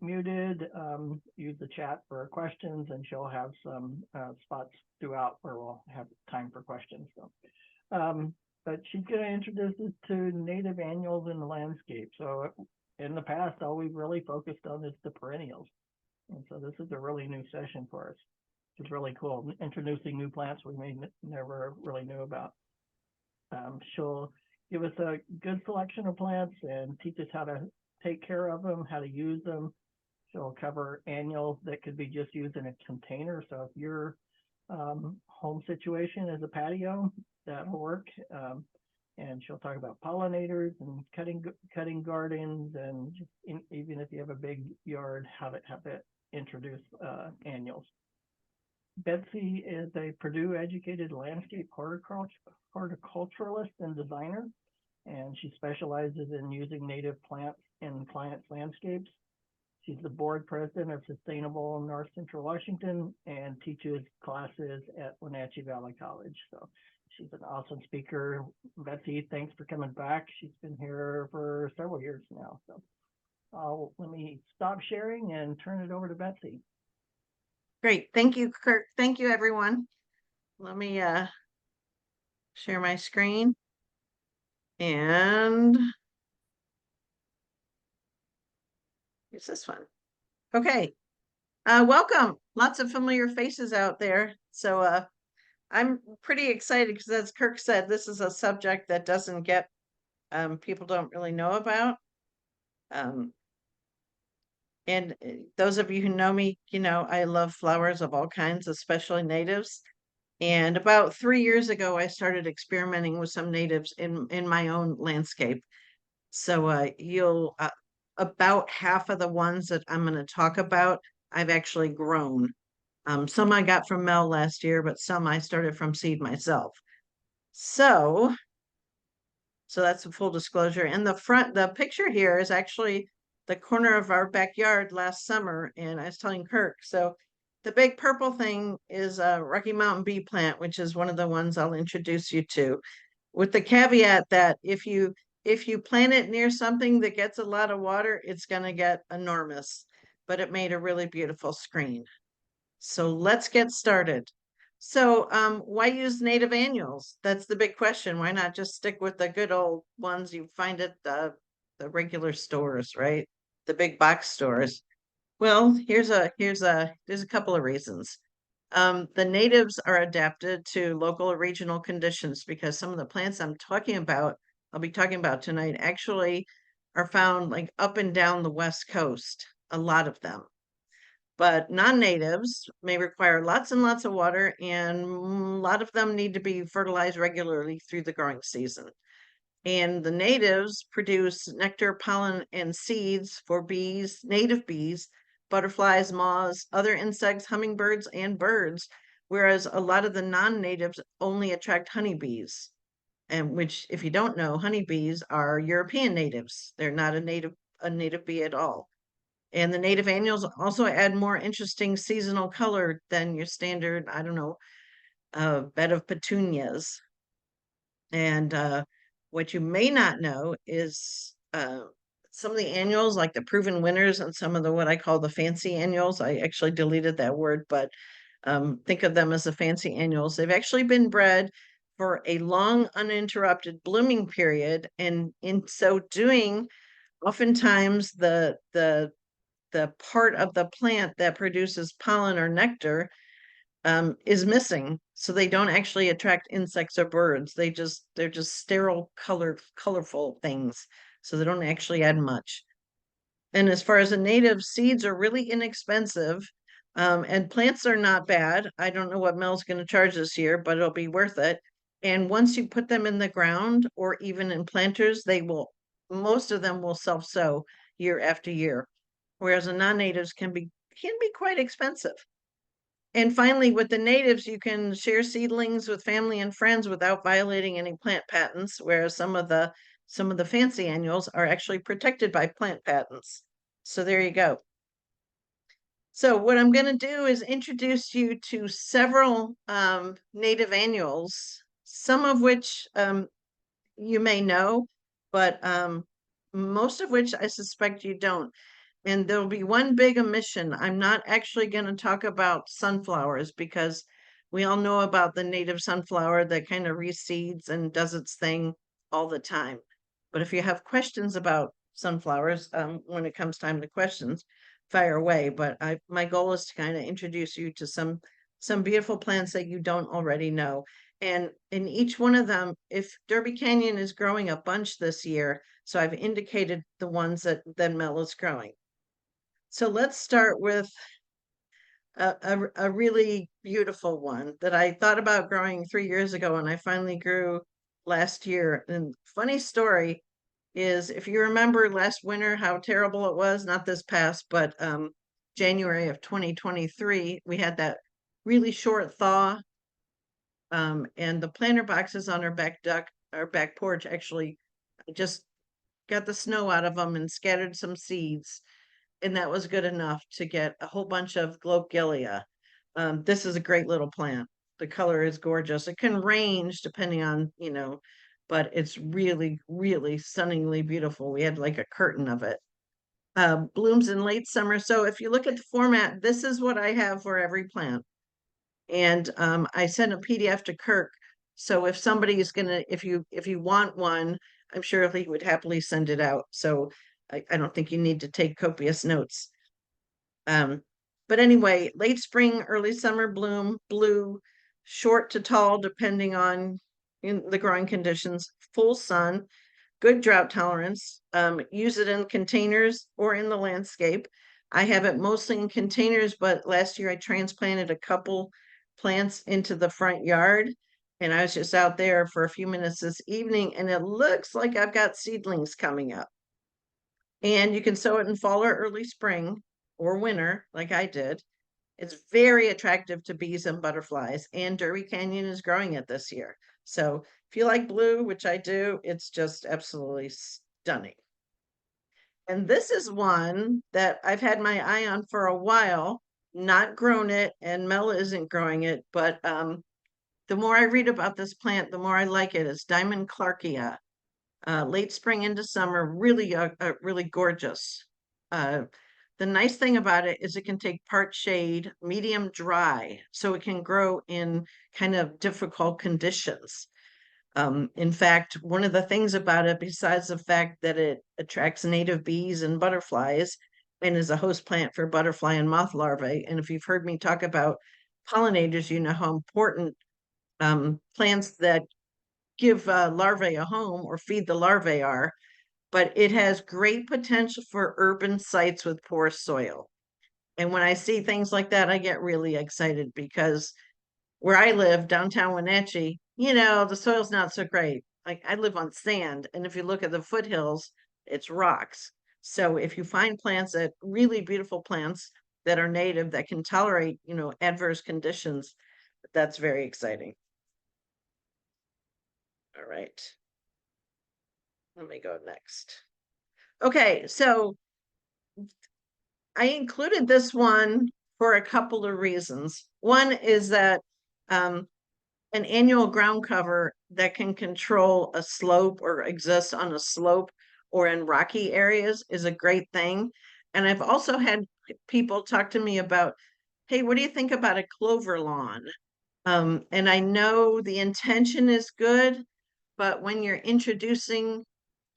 muted. Use the chat for questions, and she'll have some spots throughout where we'll have time for questions. But she's going to introduce us to native annuals in the landscape. So in the past, all we've really focused on is the perennials. And so this is a really new session for us. It's really cool, introducing new plants we may never really knew about. She'll give us a good selection of plants and teach us how to take care of them, how to use them. She'll cover annuals that could be just used in a container. So if your home situation is a patio, that'll work. And she'll talk about pollinators and cutting gardens, and even if you have a big yard, how to introduce annuals. Betsy is a Purdue-educated landscape horticulturalist and designer, and she specializes in using native plants in clients' landscapes. She's the board president of Sustainable North Central Washington and teaches classes at Wenatchee Valley College. So she's an awesome speaker. Betsy, thanks for coming back. She's been here for several years now. So let me stop sharing and turn it over to Betsy. Great. Thank you, Kirk. Thank you, everyone. Let me share my screen. And use this one. Okay. Welcome. Lots of familiar faces out there. So I'm pretty excited because, as Kirk said, this is a subject that doesn't get, people don't really know about. And those of you who know me, you know, I love flowers of all kinds, especially natives. And about 3 years ago, I started experimenting with some natives in my own landscape. So you'll about half of the ones that I'm going to talk about, I've actually grown. Some I got from Mel last year, but some I started from seed myself. So that's a full disclosure. And the picture here is actually the corner of our backyard last summer. And I was telling Kirk, so the big purple thing is a Rocky Mountain bee plant, which is one of the ones I'll introduce you to, with the caveat that if you plant it near something that gets a lot of water, it's going to get enormous. But it made a really beautiful screen. So let's get started. So why use native annuals? That's the big question. Why not just stick with the good old ones you find at the regular stores, right? The big box stores. Well, there's a couple of reasons. The natives are adapted to local or regional conditions because some of the plants I'll be talking about tonight, actually are found like up and down the West Coast, a lot of them. But non-natives may require lots and lots of water, and a lot of them need to be fertilized regularly through the growing season. And the natives produce nectar, pollen, and seeds for bees, native bees, butterflies, moths, other insects, hummingbirds, and birds, whereas a lot of the non-natives only attract honeybees. And which, if you don't know, honeybees are European natives. They're not a native bee at all. And the native annuals also add more interesting seasonal color than your standard, I don't know, bed of petunias. And what you may not know is some of the annuals, like the proven winners, and some of the what I call the fancy annuals. I actually deleted that word, but think of them as the fancy annuals. They've actually been bred for a long uninterrupted blooming period, and in so doing, oftentimes the part of the plant that produces pollen or nectar is missing, so they don't actually attract insects or birds. They're just sterile, colorful things, so they don't actually add much. And as far as the native, seeds are really inexpensive, and plants are not bad. I don't know what Mel's going to charge this year, but it'll be worth it. And once you put them in the ground or even in planters, most of them will self-sow year after year, whereas the non-natives can be quite expensive. And finally, with the natives, you can share seedlings with family and friends without violating any plant patents, whereas some of the fancy annuals are actually protected by plant patents. So there you go. So what I'm going to do is introduce you to several native annuals, some of which you may know, but most of which I suspect you don't. And there'll be one big omission. I'm not actually going to talk about sunflowers because we all know about the native sunflower that kind of reseeds and does its thing all the time. But if you have questions about sunflowers, when it comes time to questions, fire away. But my goal is to kind of introduce you to some beautiful plants that you don't already know. And in each one of them, if Derby Canyon is growing a bunch this year, so I've indicated the ones that Mel is growing. So let's start with a really beautiful one that I thought about growing 3 years ago, and I finally grew last year. And funny story is, if you remember last winter, how terrible it was, not this past, but January of 2023, we had that really short thaw. And the planter boxes on our back porch, actually just got the snow out of them and scattered some seeds. And that was good enough to get a whole bunch of Globigerina. This is a great little plant. The color is gorgeous. It can range depending on, but it's really, really stunningly beautiful. We had like a curtain of it. Blooms in late summer. So if you look at the format, this is what I have for every plant. And I sent a PDF to Kirk. So if somebody is gonna, if you want one, I'm sure he would happily send it out. So I don't think you need to take copious notes. But anyway, late spring, early summer bloom, blue, short to tall, depending on the growing conditions, full sun, good drought tolerance. Use it in containers or in the landscape. I have it mostly in containers, but last year I transplanted a couple plants into the front yard. And I was just out there for a few minutes this evening, and it looks like I've got seedlings coming up. And you can sow it in fall or early spring or winter, like I did. It's very attractive to bees and butterflies, and Derby Canyon is growing it this year. So if you like blue, which I do, it's just absolutely stunning. And this is one that I've had my eye on for a while, not grown it, and Mel isn't growing it, but the more I read about this plant, the more I like it. It's Diamond Clarkia. Late spring into summer, really, really gorgeous. The nice thing about it is it can take part shade, medium dry, so it can grow in kind of difficult conditions. In fact, one of the things about it, besides the fact that it attracts native bees and butterflies and is a host plant for butterfly and moth larvae, and if you've heard me talk about pollinators, you know how important plants that give larvae a home or feed the larvae are, but it has great potential for urban sites with poor soil. And when I see things like that, I get really excited because where I live, downtown Wenatchee, the soil's not so great. Like, I live on sand, and if you look at the foothills, it's rocks. So if you find plants that really beautiful plants that are native that can tolerate, adverse conditions, that's very exciting. All right. Let me go next. Okay, so I included this one for a couple of reasons. One is that an annual ground cover that can control a slope or exist on a slope or in rocky areas is a great thing. And I've also had people talk to me about, hey, what do you think about a clover lawn? And I know the intention is good, but when you're introducing,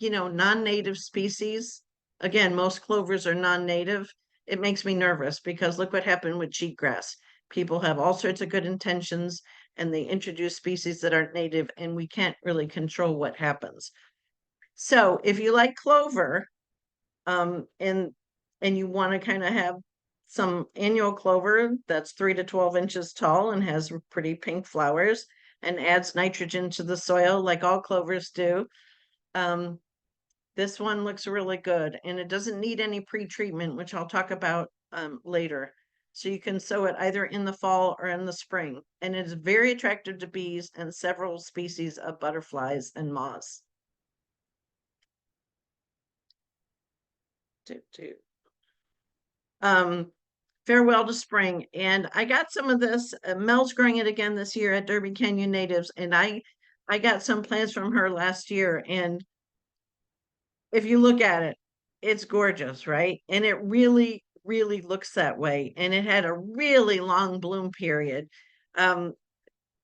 non-native species, again, most clovers are non-native, it makes me nervous because look what happened with cheatgrass. People have all sorts of good intentions and they introduce species that aren't native, and we can't really control what happens. So if you like clover, and you want to kind of have some annual clover that's 3 to 12 inches tall and has pretty pink flowers and adds nitrogen to the soil like all clovers do, this one looks really good, and it doesn't need any pre-treatment, which I'll talk about later. So you can sow it either in the fall or in the spring, and it is very attractive to bees and several species of butterflies and moths. Farewell to spring, and I got some of this. Mel's growing it again this year at Derby Canyon Natives, and I got some plants from her last year, and if you look at it, it's gorgeous, right? And it really, really looks that way. And it had a really long bloom period. Um,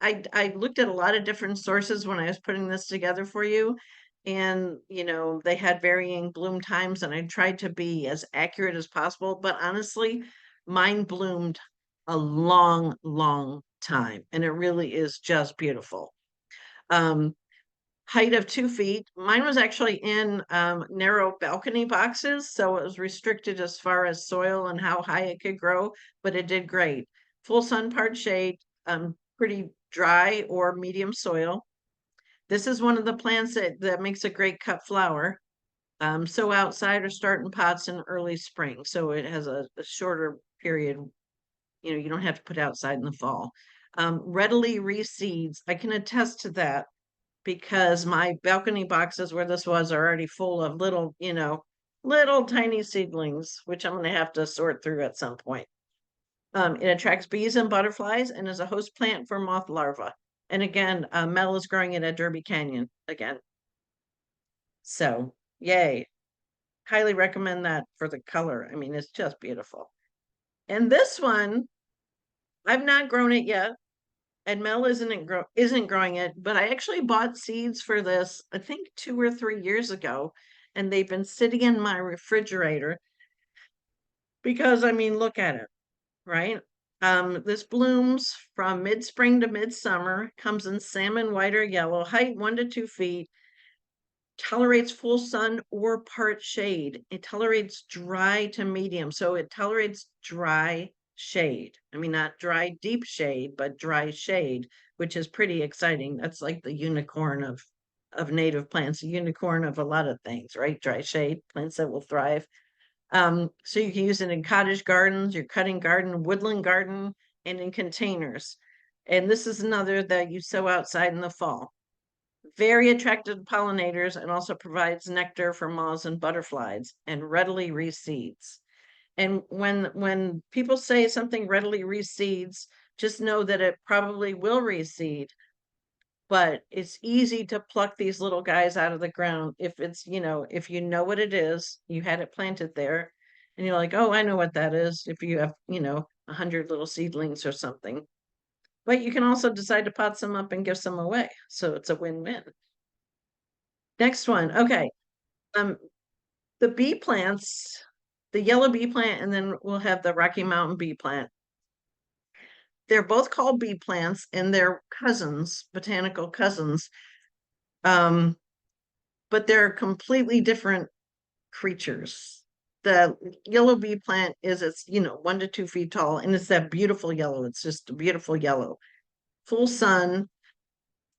I looked at a lot of different sources when I was putting this together for you. And, they had varying bloom times, and I tried to be as accurate as possible. But honestly, mine bloomed a long, long time. And it really is just beautiful. Um, Height of 2 feet. Mine was actually in narrow balcony boxes, so it was restricted as far as soil and how high it could grow, but it did great. Full sun, part shade, pretty dry or medium soil. This is one of the plants that makes a great cut flower. So outside or start in pots in early spring. So it has a shorter period. You don't have to put outside in the fall. Readily reseeds. I can attest to that because my balcony boxes where this was are already full of little tiny seedlings, which I'm going to have to sort through at some point. It attracts bees and butterflies and is a host plant for moth larvae. And again, Mel is growing it at Derby Canyon again. So, yay. Highly recommend that for the color. I mean, it's just beautiful. And this one, I've not grown it yet. And Mel isn't growing it, but I actually bought seeds for this, I think 2 or 3 years ago, and they've been sitting in my refrigerator because, I mean, look at it, right? This blooms from mid-spring to midsummer, comes in salmon, white, or yellow, height 1 to 2 feet, tolerates full sun or part shade. It tolerates dry to medium, so it tolerates dry shade. I mean, not dry deep shade, but dry shade, which is pretty exciting. That's like the unicorn of native plants, a unicorn of a lot of things, right? Dry shade, plants that will thrive. So you can use it in cottage gardens, your cutting garden, woodland garden, and in containers. And this is another that you sow outside in the fall. Very attractive to pollinators and also provides nectar for moths and butterflies and readily reseeds. And when people say something readily reseeds, just know that it probably will reseed, but it's easy to pluck these little guys out of the ground if if you know what it is, you had it planted there, and you're like, oh, I know what that is. If you have 100 little seedlings or something, but you can also decide to pot some up and give some away, so it's a win-win. Next one, okay. The bee plants, the yellow bee plant, and then we'll have the Rocky Mountain bee plant. They're both called bee plants, and they're cousins, botanical cousins. But they're completely different creatures. The yellow bee plant is 1 to 2 feet tall, and it's that beautiful yellow. It's just a beautiful yellow. Full sun,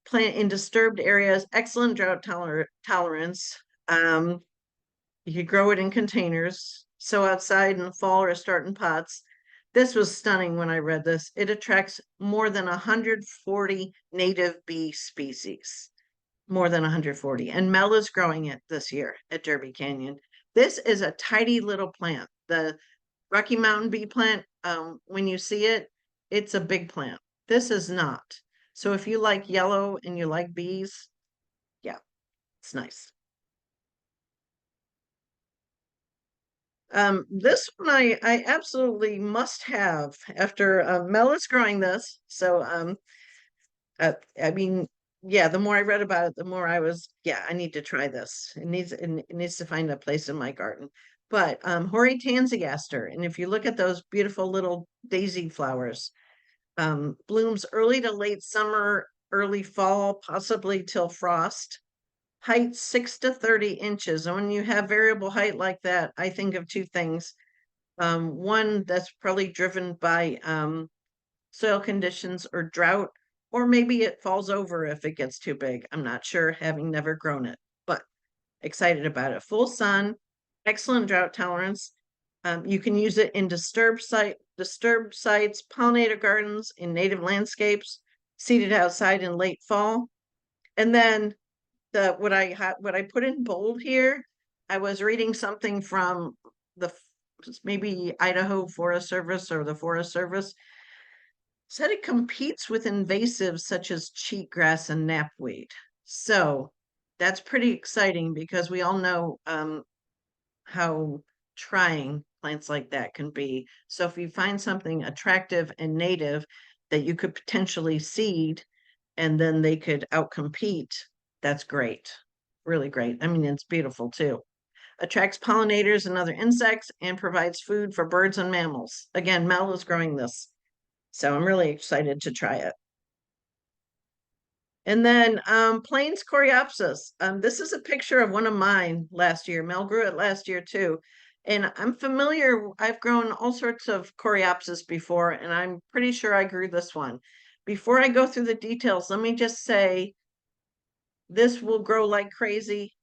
plant in disturbed areas, excellent drought tolerance. You could grow it in containers, sow outside in the fall or start in pots. This was stunning when I read this. It attracts more than 140 native bee species. More than 140. And Mel is growing it this year at Derby Canyon. This is a tidy little plant. The Rocky Mountain bee plant, when you see it, it's a big plant. This is not. So if you like yellow and you like bees, yeah, it's nice. This one I absolutely must have after Mel is growing this. So I mean, yeah, the more I read about it, the more I was, yeah, I need to try this. It needs to find a place in my garden. But Horticulturist, and if you look at those beautiful little daisy flowers, blooms early to late summer, early fall, possibly till frost. Height 6 to 30 inches. And when you have variable height like that, I think of two things. One that's probably driven by soil conditions or drought, or maybe it falls over if it gets too big. I'm not sure, having never grown it, but excited about it. Full sun, excellent drought tolerance. You can use it in disturbed sites, pollinator gardens, in native landscapes, seeded outside in late fall. And then what I put in bold here, I was reading something from maybe Idaho Forest Service or the Forest Service, said it competes with invasives such as cheatgrass and knapweed. So that's pretty exciting because we all know how trying plants like that can be. So if you find something attractive and native that you could potentially seed and then they could outcompete, that's great. Really great. I mean, it's beautiful too. Attracts pollinators and other insects and provides food for birds and mammals. Again, Mel is growing this, so I'm really excited to try it. And then Plains coreopsis. This is a picture of one of mine last year. Mel grew it last year too. And I'm familiar, I've grown all sorts of coreopsis before, and I'm pretty sure I grew this one. Before I go through the details, let me just say this will grow like crazy.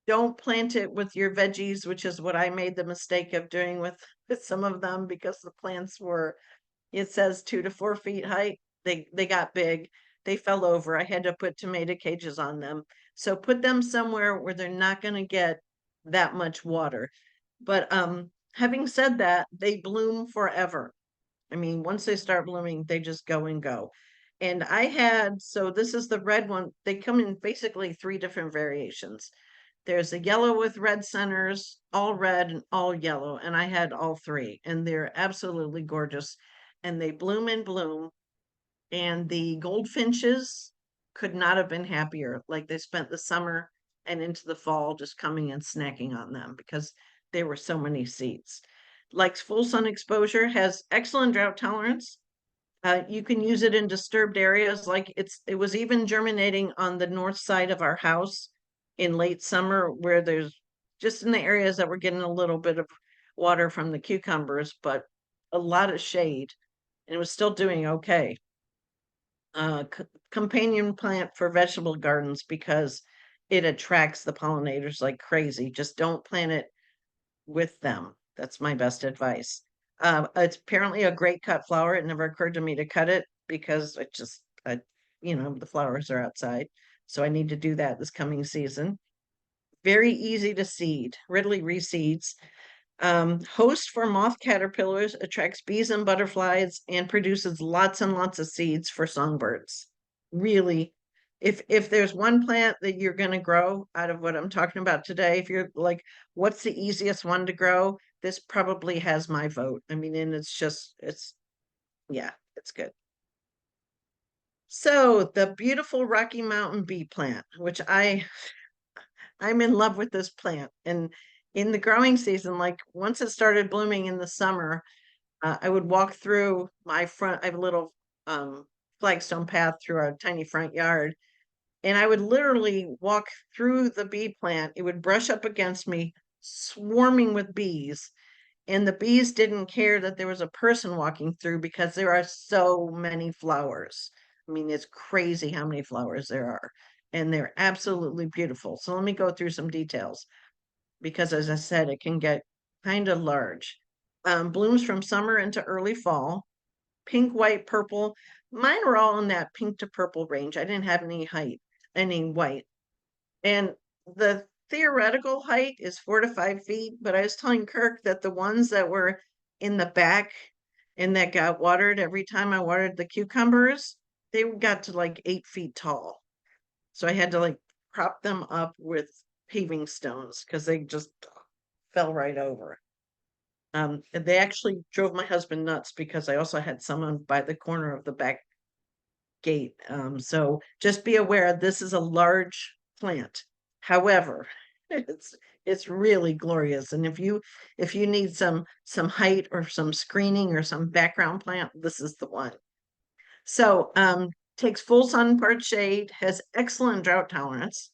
Don't plant it with your veggies, which is what I made the mistake of doing with some of them because the plants were, it says 2 to 4 feet height. They got big. They fell over. I had to put tomato cages on them. So put them somewhere where they're not going to get that much water. But having said that, they bloom forever. I mean, once they start blooming, they just go and go. And I had, so this is the red one. They come in basically 3 different variations. There's a yellow with red centers, all red and all yellow, and I had all 3, and they're absolutely gorgeous. And they bloom and bloom. And the goldfinches could not have been happier. Like they spent the summer and into the fall just coming and snacking on them because there were so many seeds. Likes full sun exposure, has excellent drought tolerance. You can use it in disturbed areas. Like it was even germinating on the north side of our house in late summer, where there's just in the areas that were getting a little bit of water from the cucumbers, but a lot of shade, and it was still doing okay. Companion plant for vegetable gardens because it attracts the pollinators like crazy. Just don't plant it with them. That's my best advice. It's apparently a great cut flower. It never occurred to me to cut it because it just, the flowers are outside. So I need to do that this coming season. Very easy to seed, readily reseeds. Host for moth caterpillars, attracts bees and butterflies, and produces lots and lots of seeds for songbirds. Really, if there's one plant that you're going to grow out of what I'm talking about today, if you're like, what's the easiest one to grow? This probably has my vote. I mean, and yeah, it's good. So the beautiful Rocky Mountain bee plant, which I'm in love with this plant. And in the growing season, like once it started blooming in the summer, I would walk through my front. I have a little flagstone path through our tiny front yard, and I would literally walk through the bee plant. It would brush up against me, swarming with bees. And the bees didn't care that there was a person walking through because there are so many flowers. I mean, it's crazy how many flowers there are, and they're absolutely beautiful. So let me go through some details because, as I said, it can get kind of large. Blooms from summer into early fall, pink, white, purple. Mine were all in that pink to purple range. I didn't have any white. And the theoretical height is 4 to 5 feet, but I was telling Kirk that the ones that were in the back and that got watered every time I watered the cucumbers, they got to like 8 feet tall. So I had to like prop them up with paving stones because they just fell right over. They actually drove my husband nuts because I also had someone by the corner of the back gate. So just be aware this is a large plant. However, it's really glorious. And if you need some height or some screening or some background plant, this is the one. So takes full sun, part shade, has excellent drought tolerance.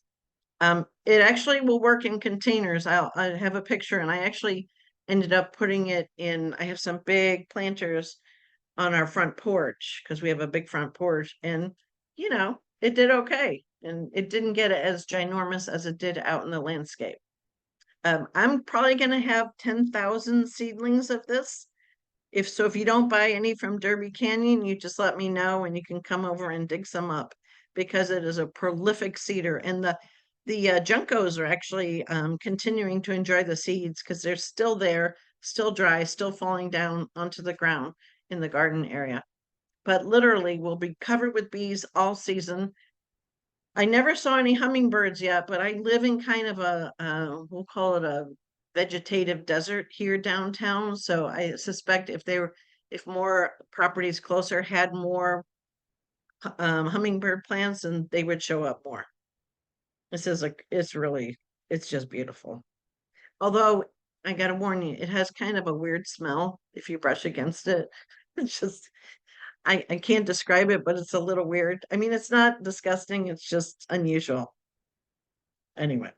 It actually will work in containers. I have a picture, and I actually ended up putting it in. I have some big planters on our front porch because we have a big front porch, and it did okay, and it didn't get as ginormous as it did out in the landscape. I'm probably going to have 10,000 seedlings of this. If you don't buy any from Derby Canyon, you just let me know and you can come over and dig some up because it is a prolific seeder. And the juncos are actually continuing to enjoy the seeds because they're still there, still dry, still falling down onto the ground in the garden area. But literally, we'll be covered with bees all season. I never saw any hummingbirds yet, but I live in kind of we'll call it a vegetative desert here downtown. So I suspect if more properties closer had more hummingbird plants, and they would show up more. This is it's just beautiful. Although I gotta warn you, it has kind of a weird smell if you brush against it. It's just, I can't describe it, but it's a little weird. I mean, it's not disgusting, it's just unusual. Anyway,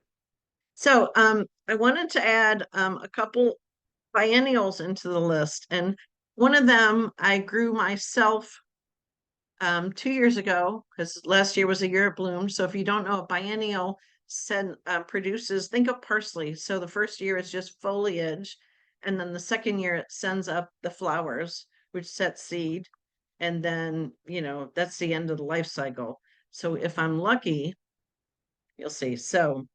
so I wanted to add a couple biennials into the list, and one of them I grew myself 2 years ago, because last year was a year it bloomed. So if you don't know, a biennial produces, think of parsley. So the first year is just foliage, and then the second year it sends up the flowers, which set seed, and then that's the end of the life cycle. So if I'm lucky, you'll see. So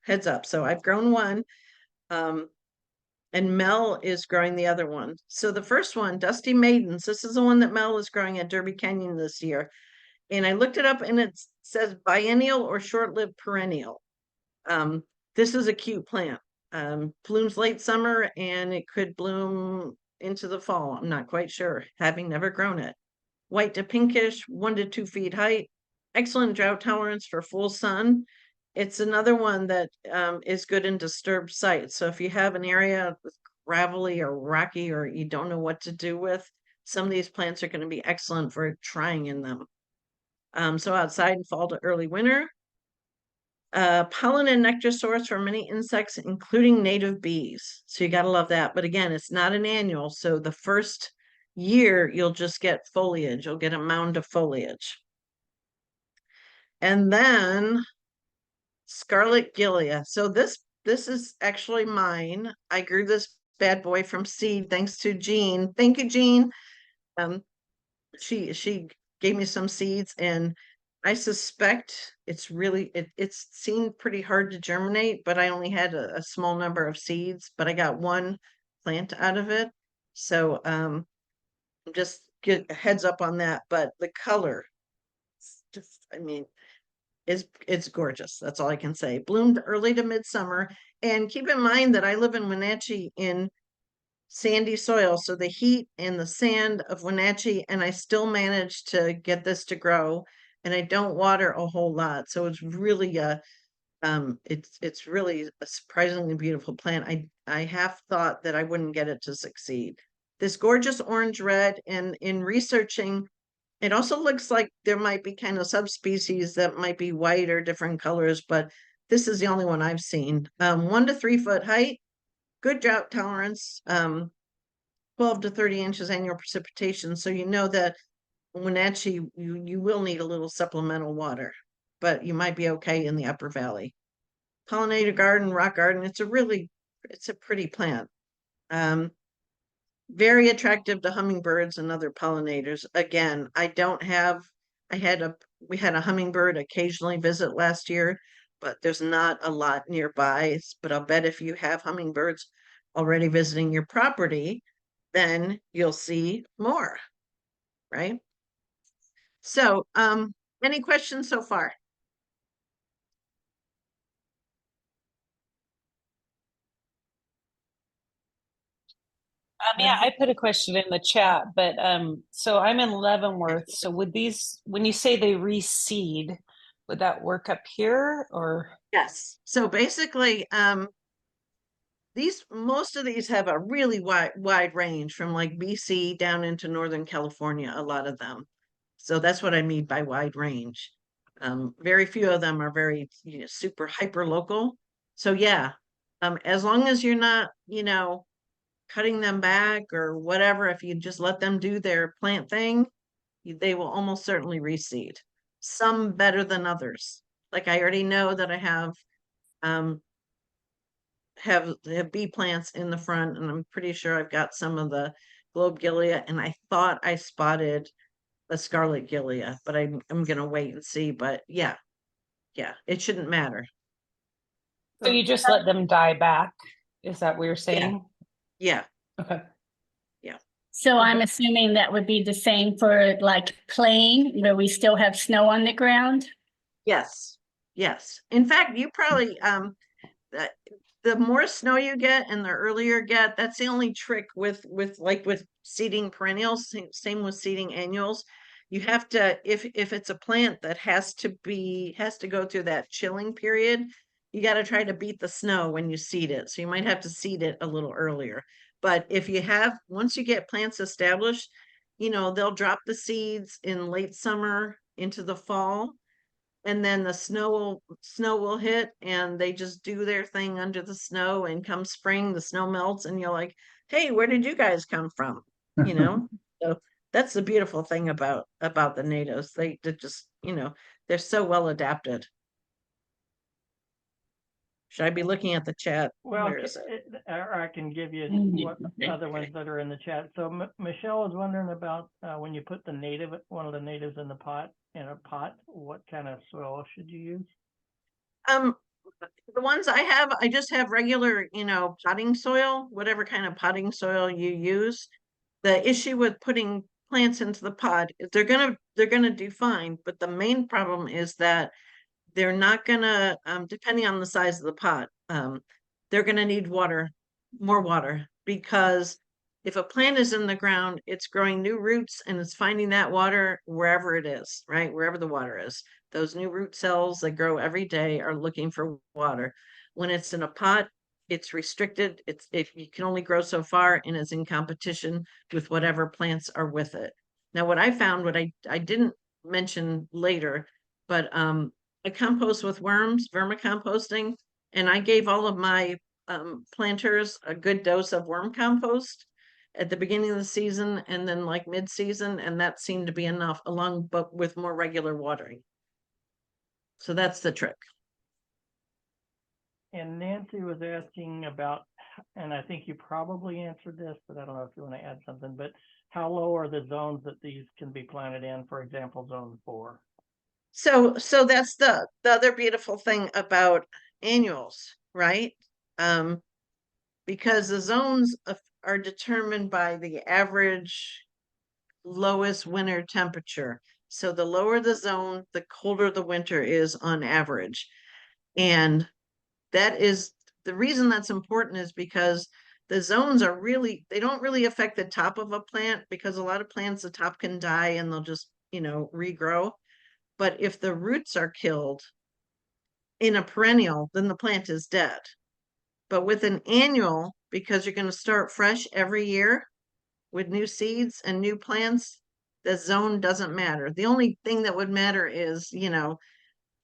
heads up. So I've grown one, and Mel is growing the other one. So the first one, Dusty Maidens, this is the one that Mel is growing at Derby Canyon this year. And I looked it up, and it says biennial or short-lived perennial. This is a cute plant. Blooms late summer, and it could bloom into the fall. I'm not quite sure, having never grown it. White to pinkish, 1 to 2 feet height, excellent drought tolerance for full sun. It's another one that is good in disturbed sites. So if you have an area with gravelly or rocky, or you don't know what to do with, some of these plants are going to be excellent for trying in them. So outside in fall to early winter. Pollen and nectar source for many insects, including native bees. So you got to love that. But again, it's not an annual. So the first year, you'll just get foliage. You'll get a mound of foliage. And then Scarlet Gilia. So this is actually mine. I grew this bad boy from seed thanks to Jean. Thank you, Jean. She gave me some seeds, and I suspect it's seemed pretty hard to germinate, but I only had a small number of seeds, but I got one plant out of it. So just get a heads up on that. But the color, I mean, it's gorgeous. That's all I can say. Bloomed early to midsummer. And keep in mind that I live in Wenatchee in sandy soil, so the heat and the sand of Wenatchee, and I still managed to get this to grow, and I don't water a whole lot, so it's really it's really a surprisingly beautiful plant. I half thought that I wouldn't get it to succeed. This gorgeous orange red, and in researching, it also looks like there might be kind of subspecies that might be white or different colors, but this is the only one I've seen. 1 to 3 foot height, good drought tolerance, 12 to 30 inches annual precipitation. So you know that Wenatchee, you will need a little supplemental water, but you might be okay in the upper valley. Pollinator garden, rock garden, it's a pretty plant. Very attractive to hummingbirds and other pollinators. Again, we had a hummingbird occasionally visit last year, but there's not a lot nearby. But I'll bet if you have hummingbirds already visiting your property, then you'll see more, right? So, any questions so far? Yeah, I put a question in the chat, but so I'm in Leavenworth. So would these, when you say they reseed, would that work up here or? Yes. So basically, most of these have a really wide range from like BC down into Northern California, a lot of them. So that's what I mean by wide range. Very few of them are very super hyper local. So yeah, as long as you're not, cutting them back or whatever, if you just let them do their plant thing, they will almost certainly reseed. Some better than others. Like I already know that I have bee plants in the front, and I'm pretty sure I've got some of the globe gilia, and I thought I spotted a scarlet gilia, but I'm gonna wait and see. But yeah, it shouldn't matter. So you just let them die back? Is that what you're saying? Yeah. Okay. Yeah. So I'm assuming that would be the same for like plain, where we still have snow on the ground? Yes. In fact, you probably the more snow you get and the earlier get, that's the only trick with seeding perennials, same with seeding annuals. You have to, if it's a plant that has to go through that chilling period, you got to try to beat the snow when you seed it. So you might have to seed it a little earlier. But if you have, once you get plants established, you know, they'll drop the seeds in late summer into the fall, and then the snow will hit, and they just do their thing under the snow, and come spring the snow melts and you're like, hey, where did you guys come from? You know. So that's the beautiful thing about the natives. They just, you know, they're so well adapted. Should I be looking at the chat? Well, Where is it? or I can give you what other ones that are in the chat. So Michelle is wondering about when you put one of the natives in a pot, what kind of soil should you use? The ones I just have regular, you know, potting soil, whatever kind of potting soil you use. The issue with putting plants into the pot is they're gonna do fine, but the main problem is that they're not gonna, depending on the size of the pot, they're gonna need more water, because if a plant is in the ground, it's growing new roots and it's finding that water wherever it is, right? Wherever the water is. Those new root cells that grow every day are looking for water. When it's in a pot, it's restricted. You can only grow so far, and it's in competition with whatever plants are with it. Now, what I found, what I didn't mention later, but I compost with worms, vermicomposting, and I gave all of my planters a good dose of worm compost at the beginning of the season and then like mid-season, and that seemed to be enough, but with more regular watering. So that's the trick. And Nancy was asking about, and I think you probably answered this, but I don't know if you want to add something, but how low are the zones that these can be planted in, for example, zone 4? So that's the other beautiful thing about annuals, right? Because the zones are determined by the average lowest winter temperature. So the lower the zone, the colder the winter is on average. And that is the reason that's important, is because the zones they don't really affect the top of a plant, because a lot of plants, the top can die and they'll just, you know, regrow. But if the roots are killed in a perennial, then the plant is dead. But with an annual, because you're going to start fresh every year with new seeds and new plants, the zone doesn't matter. The only thing that would matter is, you know,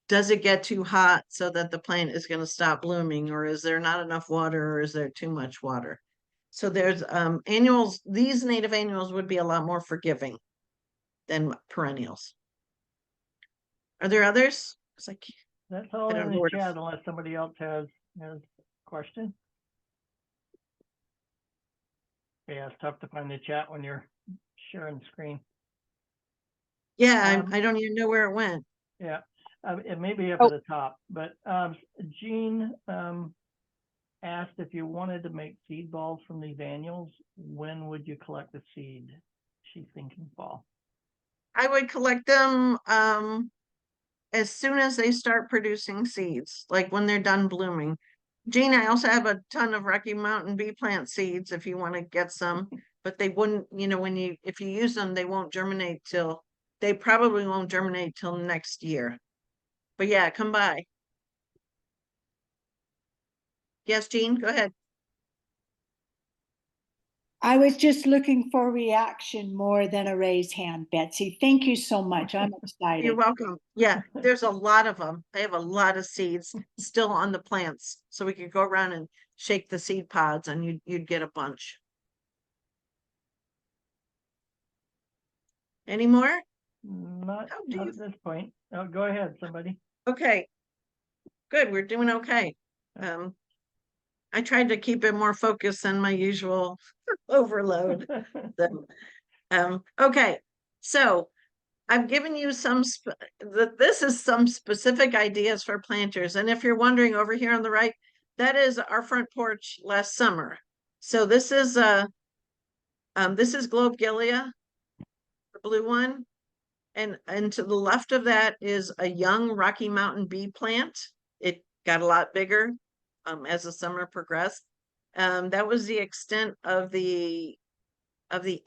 does it get too hot so that the plant is going to stop blooming, or is there not enough water, or is there too much water? So there's annuals, these native annuals would be a lot more forgiving than perennials. Are there others? It's like, That's all I don't in know the where to chat, unless somebody else has a question. Yeah, it's tough to find the chat when you're sharing the screen. yeah, I don't even know where it went. Yeah, it may be up Oh. at the top, but Jean asked if you wanted to make seed balls from these annuals, when would you collect the seed? She's thinking fall. I would collect them as soon as they start producing seeds, like when they're done blooming. Jean, I also have a ton of Rocky Mountain bee plant seeds if you want to get some, but they wouldn't, you know, if you use them, they probably won't germinate till next year. But yeah, come by. Yes, Jean, go ahead. I was just looking for reaction more than a raised hand, Betsy. Thank you so much. I'm excited. You're welcome. Yeah, there's a lot of them. I have a lot of seeds still on the plants, so we could go around and shake the seed pods and you'd get a bunch. Any more? Not How do you- at this point. Oh, go ahead, somebody. Okay, good. We're doing okay. I tried to keep it more focused than my usual overload. Okay, so I've given you this is some specific ideas for planters. And if you're wondering, over here on the right, that is our front porch last summer. So this is Globegilia, the blue one. And to the left of that is a young Rocky Mountain bee plant. It got a lot bigger. as the summer progressed. That was the extent of the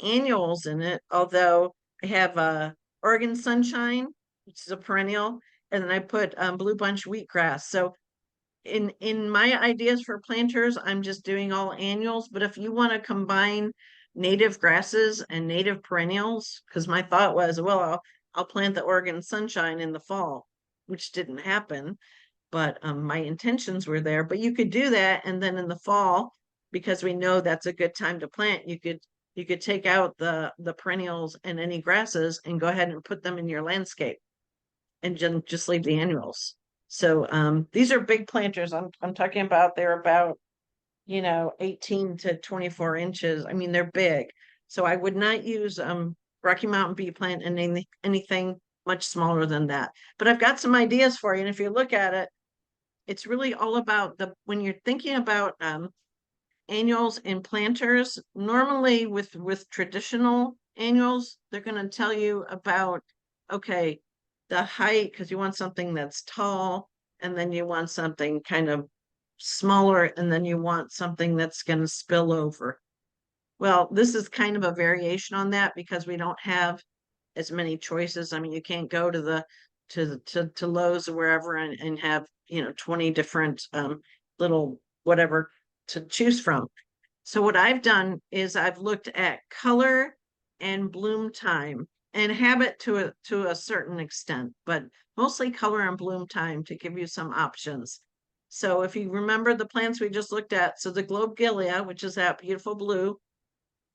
annuals in it, although I have Oregon Sunshine, which is a perennial, and then I put blue bunch wheatgrass. So in my ideas for planters, I'm just doing all annuals, but if you want to combine native grasses and native perennials, because my thought was, well, I'll plant the Oregon Sunshine in the fall, which didn't happen, but my intentions were there. But you could do that, and then in the fall, because we know that's a good time to plant, you could take out the perennials and any grasses and go ahead and put them in your landscape and just leave the annuals. So these are big planters. I'm talking about, they're about 18 to 24 inches. I mean, they're big. So I would not use Rocky Mountain bee plant and anything much smaller than that. But I've got some ideas for you. And if you look at it, it's really all about when you're thinking about annuals and planters, normally with traditional annuals, they're going to tell you about, okay, the height, because you want something that's tall, and then you want something kind of smaller, and then you want something that's going to spill over. Well, this is kind of a variation on that because we don't have as many choices. I mean, you can't go to Lowe's or wherever and have 20 different little whatever to choose from. So what I've done is I've looked at color and bloom time and habit to a certain extent, but mostly color and bloom time to give you some options. So if you remember the plants we just looked at, so the Globegilia, which is that beautiful blue,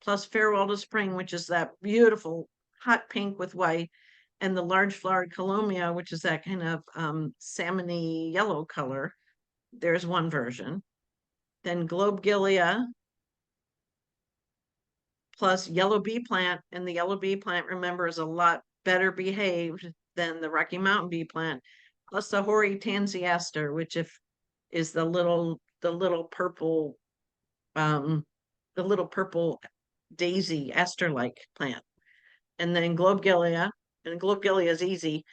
plus Farewell to Spring, which is that beautiful hot pink with white, and the large flowered Colomia, which is that kind of salmony yellow color. There's one version. Then Globegilia plus yellow bee plant, and the yellow bee plant, remember, is a lot better behaved than the Rocky Mountain bee plant, plus the Horticulturist, which is the little purple daisy aster-like plant. And then Globegilia, and Globegilia is easy.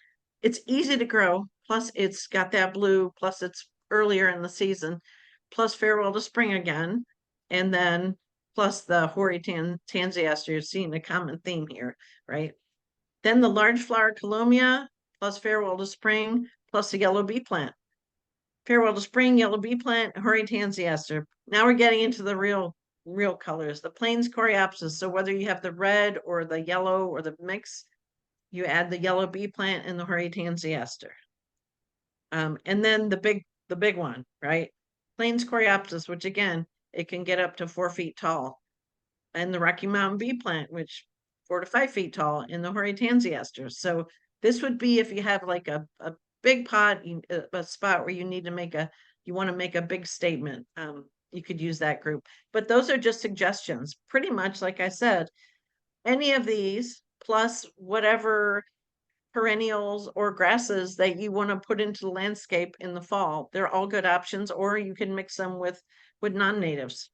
It's easy to grow, plus it's got that blue, plus it's earlier in the season, plus Farewell to Spring again, and then plus the Horticulturist. You're seeing a common theme here, right? Then the large flower Colomia, plus Farewell to Spring, plus the yellow bee plant. Farewell to Spring, yellow bee plant, Horticulturist. Now we're getting into the real colors. The Plains Coreopsis. So whether you have the red or the yellow or the mix, you add the yellow bee plant and the Horticulturist. And then the big one, right? Plains Coreopsis, which again, it can get up to 4 feet tall. And the Rocky Mountain bee plant, which 4 to 5 feet tall, in the Horticulturist. So this would be if you have like a big pot, a spot where you need to you want to make a big statement. You could use that group. But those are just suggestions. Pretty much, like I said, any of these plus whatever perennials or grasses that you want to put into the landscape in the fall, they're all good options, or you can mix them with non-natives.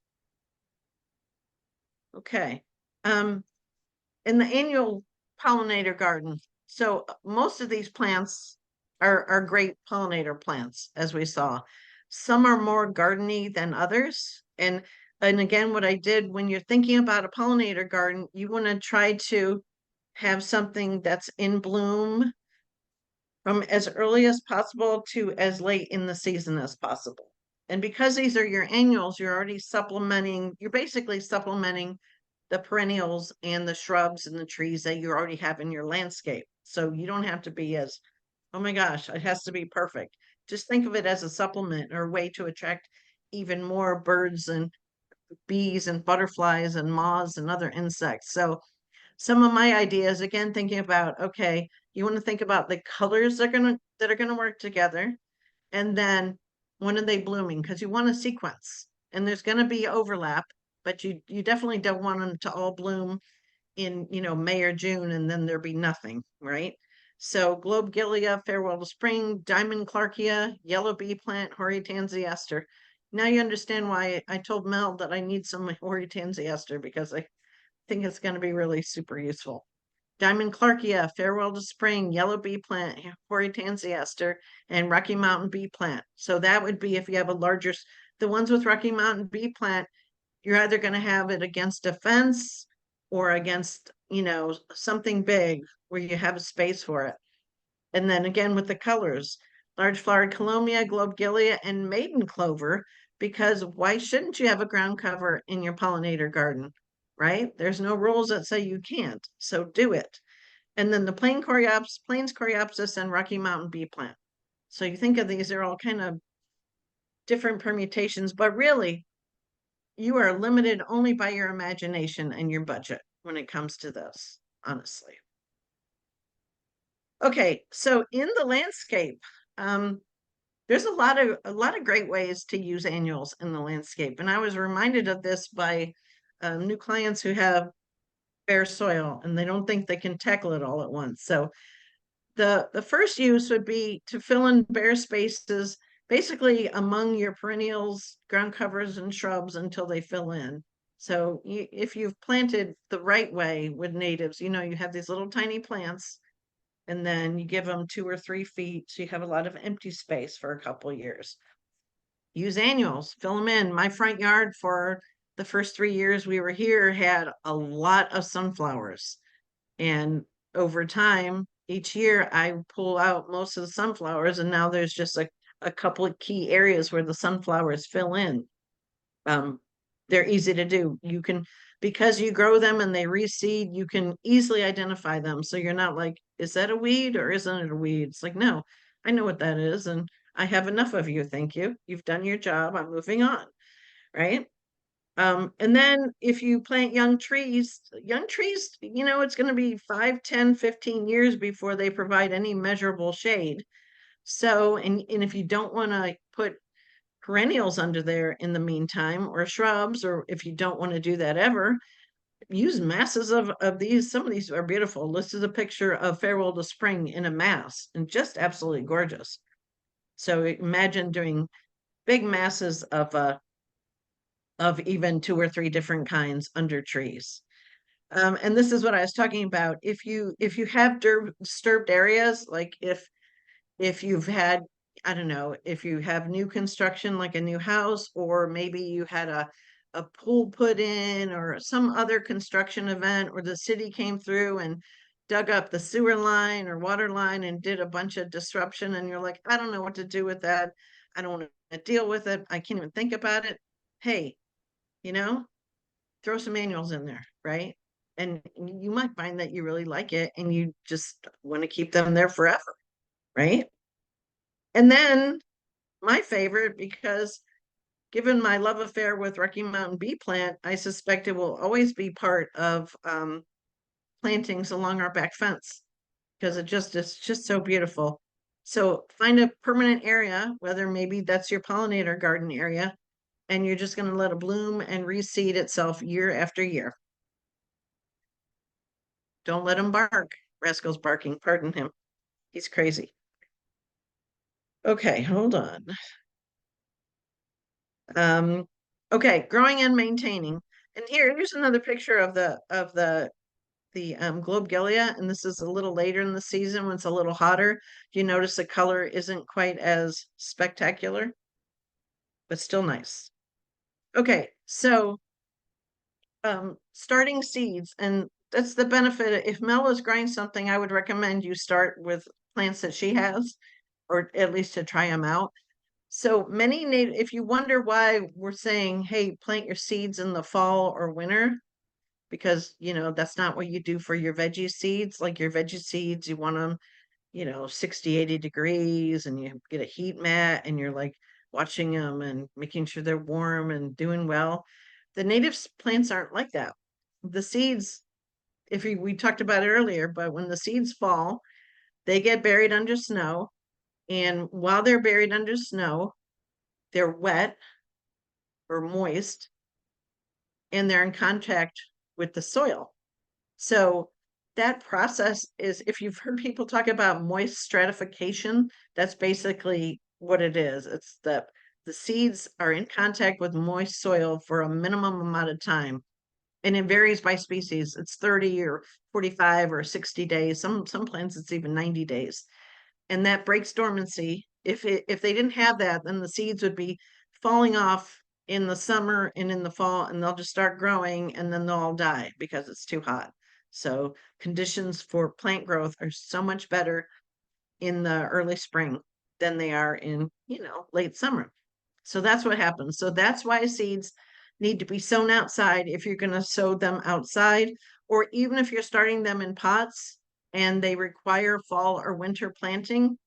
Okay. In the annual pollinator garden, so most of these plants are great pollinator plants, as we saw. Some are more gardeny than others. And again, what I did, when you're thinking about a pollinator garden, you want to try to have something that's in bloom from as early as possible to as late in the season as possible. And because these are your annuals, you're basically supplementing the perennials and the shrubs and the trees that you already have in your landscape. So you don't have to be oh my gosh, it has to be perfect. Just think of it as a supplement or a way to attract even more birds and bees and butterflies and moths and other insects. So some of my ideas, again, thinking about, okay, you want to think about the colors that are gonna work together, and then when are they blooming? Because you want a sequence, and there's gonna be overlap, but you definitely don't want them to all bloom in May or June and then there be nothing, right? So Globegilia, Farewell to Spring, Diamond Clarkia, Yellow Bee Plant, Horticulturist. Now you understand why I told Mel that I need some Horticulturist, because I think it's going to be really super useful. Diamond Clarkia, Farewell to Spring, Yellow Bee Plant, Horticulturist, and Rocky Mountain Bee Plant. So that would be if you have a larger the ones with Rocky Mountain bee plant, you're either going to have it against a fence or against, you know, something big where you have a space for it. And then again with the colors, large flowered Colomia, Globegilia, and maiden clover, because why shouldn't you have a ground cover in your pollinator garden, right? There's no rules that say you can't, so do it. And then the plains coreopsis, and Rocky Mountain bee plant. So you think of these, they're all kind of different permutations, but really you are limited only by your imagination and your budget when it comes to this, honestly. Okay, so in the landscape, there's a lot of great ways to use annuals in the landscape. And I was reminded of this by new clients who have bare soil and they don't think they can tackle it all at once. So the first use would be to fill in bare spaces, basically among your perennials, ground covers, and shrubs until they fill in. So if you've planted the right way with natives, you know, you have these little tiny plants, and then you give them 2 or 3 feet, so you have a lot of empty space for a couple of years. Use annuals, fill them in. My front yard for the first 3 years we were here had a lot of sunflowers. And over time, each year I pull out most of the sunflowers, and now there's just a couple of key areas where the sunflowers fill in. They're easy to do. You can, because you grow them and they reseed, you can easily identify them. So you're not like, is that a weed or isn't it a weed? It's like, no, I know what that is. And I have enough of you. Thank you. You've done your job. I'm moving on. Right. And then if you plant young trees, you know, it's going to be 5, 10, 15 years before they provide any measurable shade. So, and if you don't want to put perennials under there in the meantime, or shrubs, or if you don't want to do that ever, use masses of these. Some of these are beautiful. This is a picture of farewell to spring in a mass, and just absolutely gorgeous. So imagine doing big masses of even 2 or 3 different kinds under trees. And this is what I was talking about. If you have disturbed areas, like if you've had, I don't know, if you have new construction, like a new house, or maybe you had a pool put in, or some other construction event, or the city came through and dug up the sewer line or water line and did a bunch of disruption, and you're like, I don't know what to do with that. I don't want to deal with it. I can't even think about it. Hey, you know, throw some annuals in there, right? And you might find that you really like it and you just want to keep them there forever, right? And then my favorite, because given my love affair with Rocky Mountain bee plant, I suspect it will always be part of plantings along our back fence, because it's just so beautiful. So find a permanent area, whether maybe that's your pollinator garden area, and you're just going to let it bloom and reseed itself year after year. Don't let him bark. Rascal's barking, pardon him. He's crazy. Okay, hold on. Okay, growing and maintaining. And here's another picture of the Globegilia, and this is a little later in the season when it's a little hotter. You notice the color isn't quite as spectacular, but still nice. Okay, so starting seeds, and that's the benefit. If Mel is growing something, I would recommend you start with plants that she has, or at least to try them out. So many if you wonder why we're saying, hey, plant your seeds in the fall or winter, because, you know, that's not what you do for your veggie seeds. Like your veggie seeds, you want them, you know, 60, 80 degrees, and you get a heat mat and you're like watching them and making sure they're warm and doing well. The native plants aren't like that. The seeds, we talked about it earlier, but when the seeds fall, they get buried under snow. And while they're buried under snow, they're wet or moist, and they're in contact with the soil. So that process is, if you've heard people talk about moist stratification, that's basically what it is. It's that the seeds are in contact with moist soil for a minimum amount of time. And it varies by species. It's 30 or 45 or 60 days. Some plants it's even 90 days. And that breaks dormancy. If they didn't have that, then the seeds would be falling off in the summer and in the fall, and they'll just start growing and then they'll all die because it's too hot. So conditions for plant growth are so much better in the early spring than they are in, late summer. So that's what happens. So that's why seeds need to be sown outside if you're going to sow them outside, or even if you're starting them in pots and they require fall or winter planting,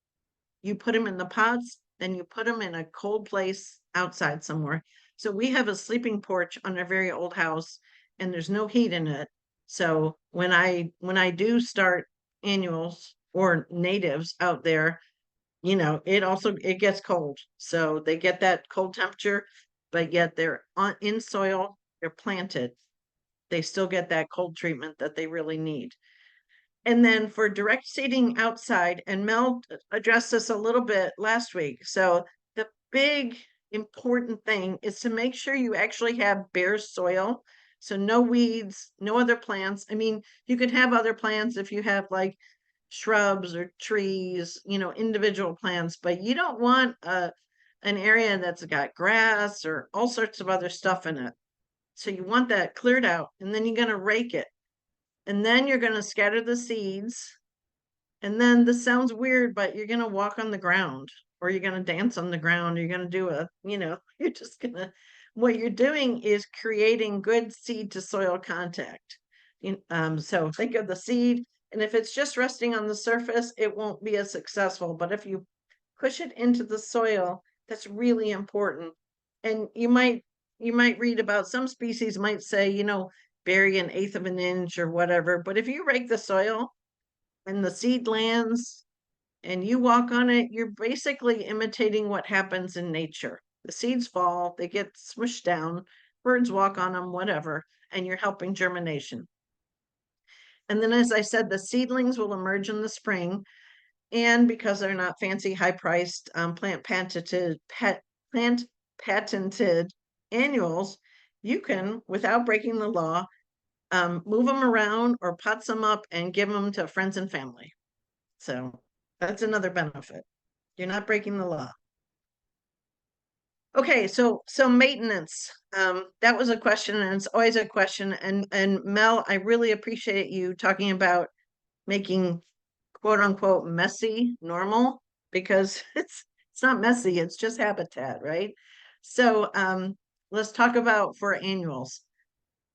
you put them in the pots, then you put them in a cold place outside somewhere. So we have a sleeping porch on a very old house and there's no heat in it. So when I do start annuals or natives out there, it gets cold. So they get that cold temperature, but yet they're in soil, they're planted. They still get that cold treatment that they really need. And then for direct seeding outside, and Mel addressed this a little bit last week. So the big important thing is to make sure you actually have bare soil. So no weeds, no other plants. I mean, you could have other plants if you have like shrubs or trees, individual plants, but you don't want an area that's got grass or all sorts of other stuff in it. So you want that cleared out, and then you're going to rake it. And then you're going to scatter the seeds. And then this sounds weird, but you're going to walk on the ground, or you're going to dance on the ground. You're going to do you're just going to, what you're doing is creating good seed to soil contact. So think of the seed, and if it's just resting on the surface, it won't be as successful. But if you push it into the soil, that's really important. And you might read about some species might say, bury an eighth of an inch or whatever. But if you rake the soil and the seed lands and you walk on it, you're basically imitating what happens in nature. The seeds fall, they get smushed down, birds walk on them, whatever, and you're helping germination. And then, as I said, the seedlings will emerge in the spring. And because they're not fancy, high-priced plant patented annuals, you can, without breaking the law, move them around or pot some up and give them to friends and family. So that's another benefit. You're not breaking the law. Okay, so maintenance. That was a question, and it's always a question. And Mel, I really appreciate you talking about making quote unquote messy normal, because it's not messy, it's just habitat, right? So let's talk about for annuals.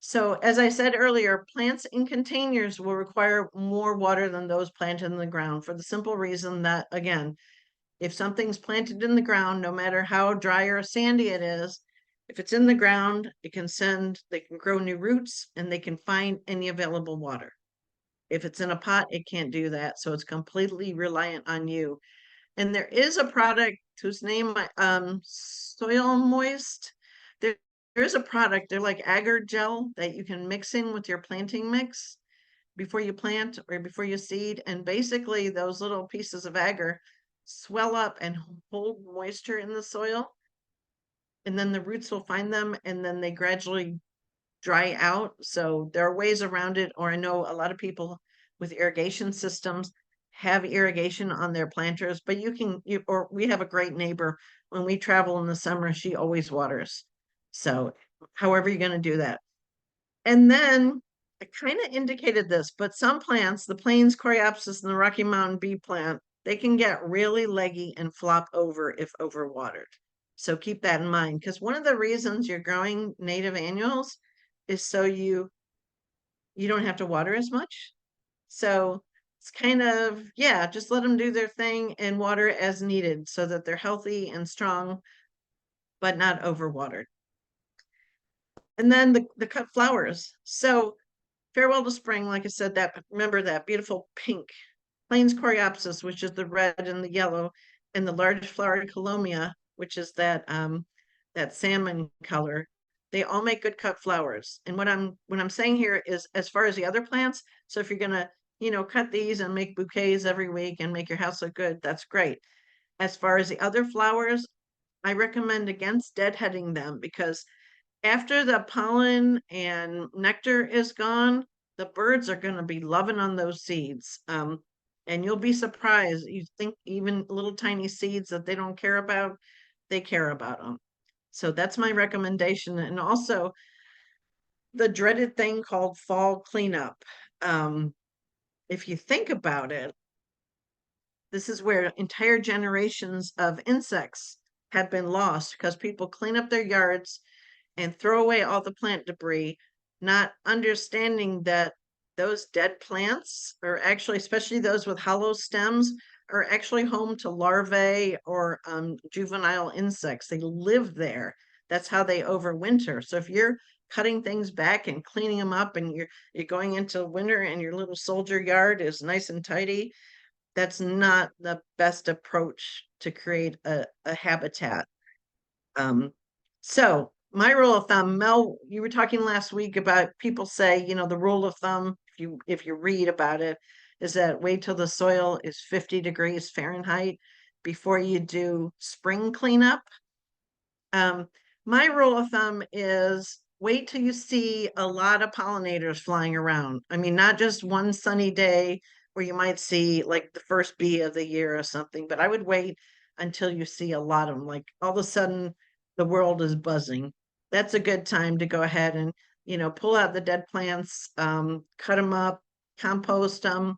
So as I said earlier, plants in containers will require more water than those planted in the ground, for the simple reason that, again, if something's planted in the ground, no matter how dry or sandy it is, if it's in the ground, they can grow new roots and they can find any available water. If it's in a pot, it can't do that. So it's completely reliant on you. And there is a product whose name, Soil Moist. There's a product, they're like agar gel that you can mix in with your planting mix before you plant or before you seed. And basically those little pieces of agar swell up and hold moisture in the soil. And then the roots will find them, and then they gradually dry out. So there are ways around it, or I know a lot of people with irrigation systems have irrigation on their planters, but or we have a great neighbor. When we travel in the summer, she always waters. So however you're going to do that. And then I kind of indicated this, but some plants, the Plains Coreopsis and the Rocky Mountain bee plant, they can get really leggy and flop over if overwatered. So keep that in mind, because one of the reasons you're growing native annuals is so you don't have to water as much. So it's kind of, just let them do their thing and water as needed so that they're healthy and strong, but not overwatered. And then the cut flowers. So farewell to spring, like I said, remember that beautiful pink. Plains Coreopsis, which is the red and the yellow, and the large flowered Colomia, which is that salmon color. They all make good cut flowers. And what I'm saying here is, as far as the other plants, so if you're gonna, cut these and make bouquets every week and make your house look good, that's great. As far as the other flowers, I recommend against deadheading them, because after the pollen and nectar is gone, the birds are going to be loving on those seeds. And you'll be surprised. You think even little tiny seeds that they don't care about, they care about them. So that's my recommendation. And also the dreaded thing called fall cleanup. If you think about it, this is where entire generations of insects have been lost because people clean up their yards and throw away all the plant debris, not understanding that those dead plants are actually, especially those with hollow stems, are actually home to larvae or juvenile insects. They live there. That's how they overwinter. So if you're cutting things back and cleaning them up and you're going into winter and your little soldier yard is nice and tidy, that's not the best approach to create a habitat. So my rule of thumb, Mel, you were talking last week about people say, the rule of thumb, if you read about it, is that wait till the soil is 50 degrees Fahrenheit before you do spring cleanup. My rule of thumb is wait till you see a lot of pollinators flying around. I mean, not just one sunny day where you might see like the first bee of the year or something, but I would wait until you see a lot of them. Like all of a sudden the world is buzzing. That's a good time to go ahead and, pull out the dead plants, cut them up, compost them,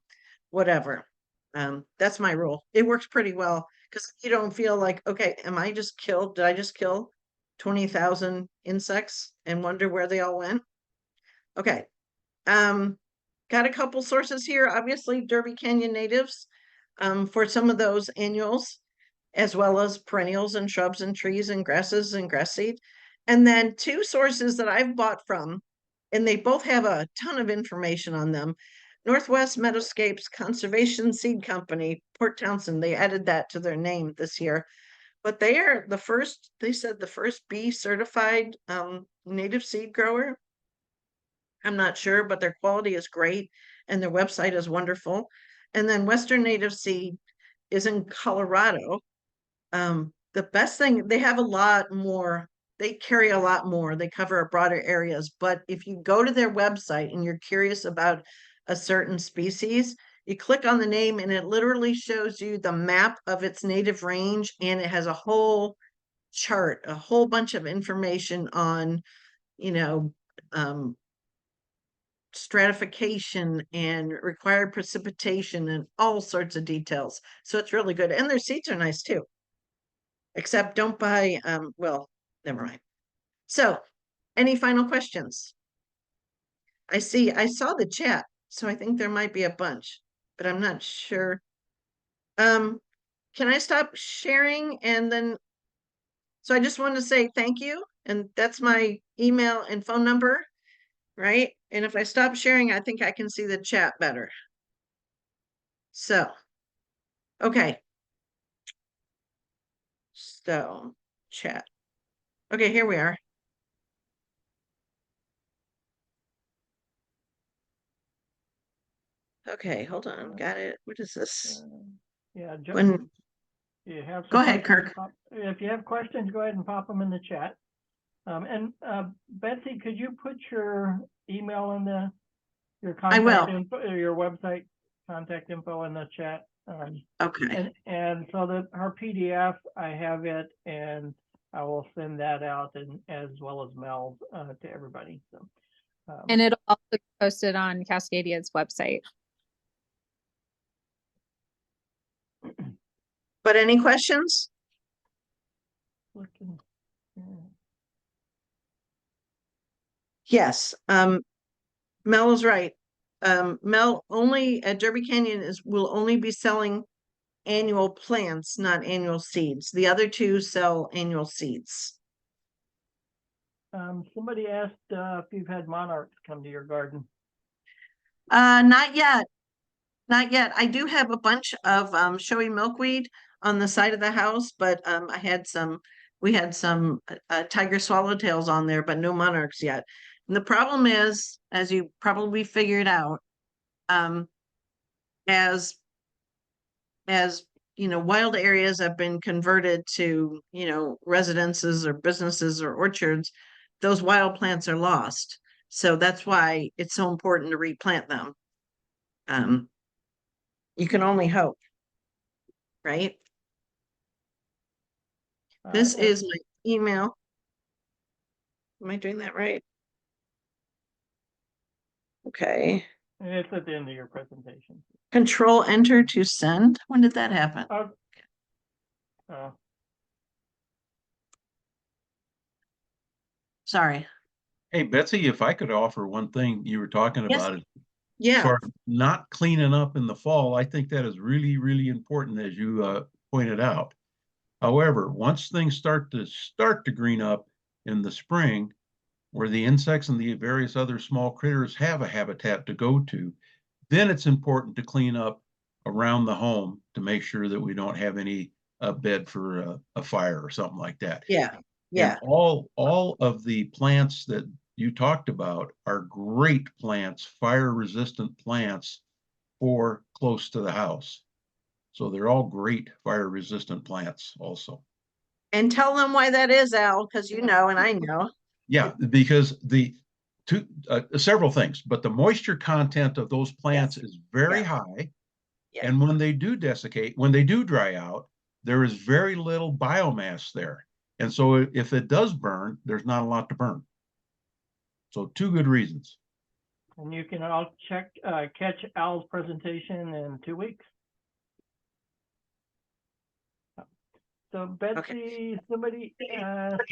whatever. That's my rule. It works pretty well because you don't feel like, okay, did I just kill 20,000 insects and wonder where they all went? Okay. Got a couple sources here. Obviously, Derby Canyon natives for some of those annuals, as well as perennials and shrubs and trees and grasses and grass seed. And then two sources that I've bought from, and they both have a ton of information on them. Northwest Meadowscapes Conservation Seed Company, Port Townsend, they added that to their name this year. But they are they said the first bee certified native seed grower. I'm not sure, but their quality is great and their website is wonderful. And then Western Native Seed is in Colorado. The best thing, they have a lot more, they carry a lot more, they cover broader areas. But if you go to their website and you're curious about a certain species, you click on the name and it literally shows you the map of its native range, and it has a whole chart, a whole bunch of information on, stratification and required precipitation and all sorts of details. So it's really good. And their seeds are nice too. Except don't buy, well, never mind. So any final questions? I saw the chat, so I think there might be a bunch, but I'm not sure. Can I stop sharing and then, so I just want to say thank you. And that's my email and phone number, right? And if I stop sharing, I think I can see the chat better. So, okay. So, chat. Okay, here we are. Okay, hold on. Got it. What is this? Yeah, When you have some Go ahead, questions, Kirk. if you have questions, go ahead and pop them in the chat. And Betsy, could you put your email in your I will. contact info, your website contact info in the chat? Okay. And so that her PDF, I have it, and I will send that out, and as well as Mel's to everybody. So. And it'll also be posted on Cascadia's website. But any questions? Looking, yeah. Yes. Mel is right. Mel only at Derby Canyon will only be selling annual plants, not annual seeds. The other two sell annual seeds. Somebody asked if you've had monarchs come to your garden. Not yet. Not yet. I do have a bunch of showy milkweed on the side of the house, but we had some tiger swallowtails on there, but no monarchs yet. And the problem is, as you probably figured out, as wild areas have been converted to, residences or businesses or orchards, those wild plants are lost. So that's why it's so important to replant them. You can only hope, right? This is my email. Am I doing that right? Okay. And it's at the end of your presentation. Control Enter to send. When did that happen? Uh, Sorry. Hey, Betsy, if I could offer one thing you were talking Yes. about, as Yeah. far as not cleaning up in the fall, I think that is really, really important, as you pointed out. However, once things start to green up in the spring, where the insects and the various other small critters have a habitat to go to, then it's important to clean up around the home to make sure that we don't have any bed for a fire or something like that. Yeah. And Yeah. all of the plants that you talked about are great plants, fire-resistant plants for close to the house. So they're all great fire-resistant plants also. And tell them why that is, Al, because you know, and I know. Yeah, because the several things, but the moisture content of those plants Yes. is very Yeah. high. Yeah. And when they do desiccate, when they do dry out, there is very little biomass there. And so if it does burn, there's not a lot to burn. So two good reasons. and you can all catch Al's presentation in 2 weeks. So Betsy, somebody asked,